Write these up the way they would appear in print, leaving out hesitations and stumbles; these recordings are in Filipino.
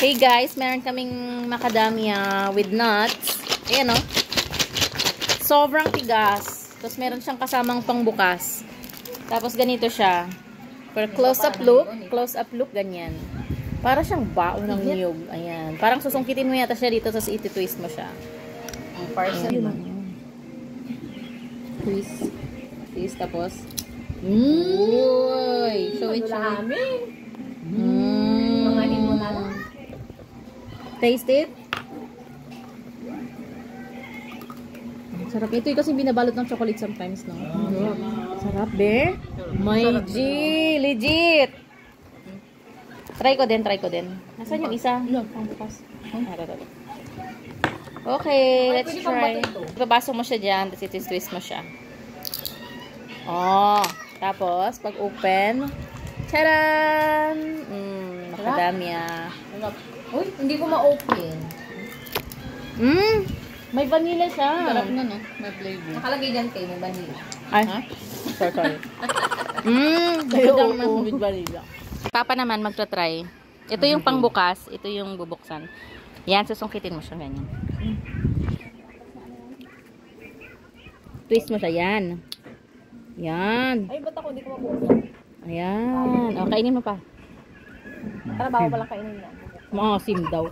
Hey guys, meron kaming macadamia with nuts. Ayan o. Sobrang tigas. Tapos meron siyang kasamang pangbukas. Tapos ganito siya. For close-up look, ganyan. Para siyang baon ng niyog. Ayan. Parang susungkitin mo yata siya dito, tapos iti-twist mo siya. Ang parcel. Twist, tapos. Uy! Show it, show it. Mga mo na lang. Taste it. Sarap. Ito kasi binabalot ng chocolate sometimes, no? Sarap, be. My G! Legit! Try ko din. Nasaan yung isa? Pangbukas. Okay, let's try. Ipapasok mo siya dyan, tapos i-twist mo siya. Oh, tapos, pag open, charan! Macadamia. Uy, hindi ko ma-open. May vanilla siya. Sarap na, no? May flavor. Nakalagay dyan kayo, may vanilla. Ay, sorry. Macadamia with vanilla. Papa naman magta-try. Ito yung pangbukas, ito yung bubuksan. Yan, susungkitin mo siya ganyan. Twist mo siya, yan. Yan. Ay, ba't ako hindi ko mabuksan? Ayan. O, kainin mo pa. Para bago pala kainin na. Maasim daw.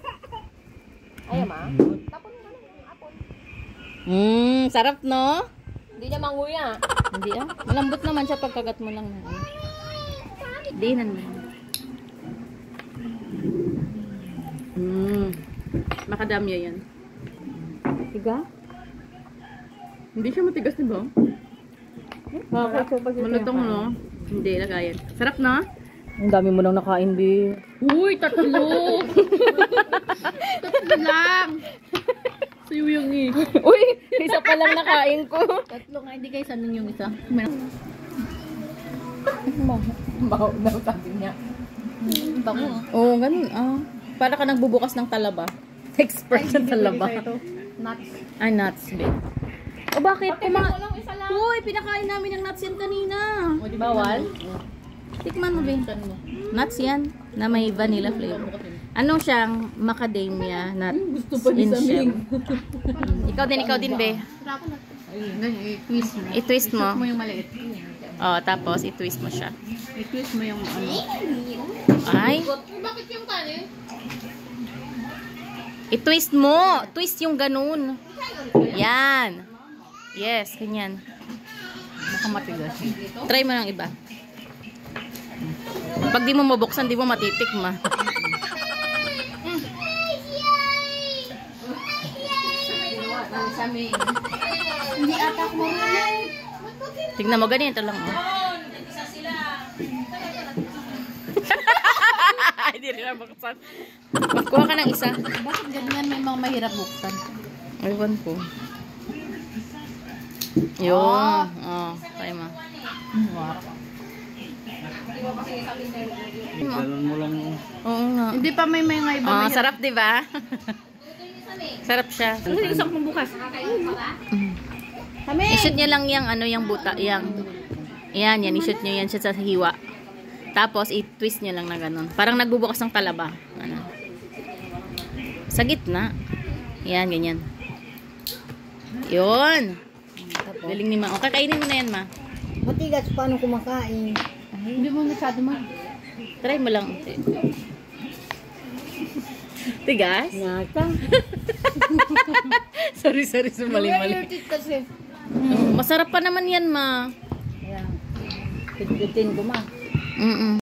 Ay, ma. Tapon mo na apon. Sarap, no? Hindi niya manguya. Hindi ah. Malambot naman siya pagkagat mo lang na. Hindi na naman. Macadamia yan. Tiga? Hindi siya matigas, diba? Malutong, no? Hindi, lagayan. Sarap, na? Ang dami mo nang nakain, di. Uy, tatlo! Tatlo lang! Sayo yung Uy, isa pa lang nakain ko. Tatlo nga, hindi kayo sanin yung isa. Baho daw, sabi niya. Bango. Oo, ganun. Para ka nagbubukas ng talaba. Expert sa talaba. Nuts. Ay, nuts, babe. O bakit? Lang isa lang. Uy, pinakain namin ng nuts yan kanina. O, di bawal? Tikman mo, babe. Nuts yan, na may vanilla flavor. Ano siyang macadamia nut? Gusto pa ni Saming. Ikaw din, be. I-twist mo. I-twist mo. I-twist mo yung maliit. Oh, tapos i-twist mo siya. I-twist mo yung ano. Ay. Bakit yung kanin? I-twist mo. Twist yung ganun. Yan. Yes, ganyan. Baka matigas. Try mo ng iba. Pag di mo mabuksan, di mo matitikma. Hindi ata ako marunong. Tignan mo, ganito lang. Oh. Hindi rin lang buksan. Magkuha ka ng isa. Bakit ganyan may mga mahirap buksan? Aywan ko. Yun. Oh, try mo. Ganun mo lang. Oo nga. Hindi pa may mga iba. Oh, sarap, di ba? Sarap siya. Hindi isang pambukas. I-shoot nyo lang yung ano, yung buta, yung yan, i-shoot nyo yan siya sa hiwa. Tapos, i-twist nyo lang na ganun. Parang nagbubukas ng talaba. Ano. Sa gitna. Yan, ganyan. Yun. Galing ni Ma. O, kakainin mo na yan, Ma. Matigas, paano kumakain? Hindi mo masyado ma. Try mo lang. Tigas? Nata. sorry, mali-mali. Kasi. Masarap pa naman yan, Ma. Ayan. Pagdutin ko ma.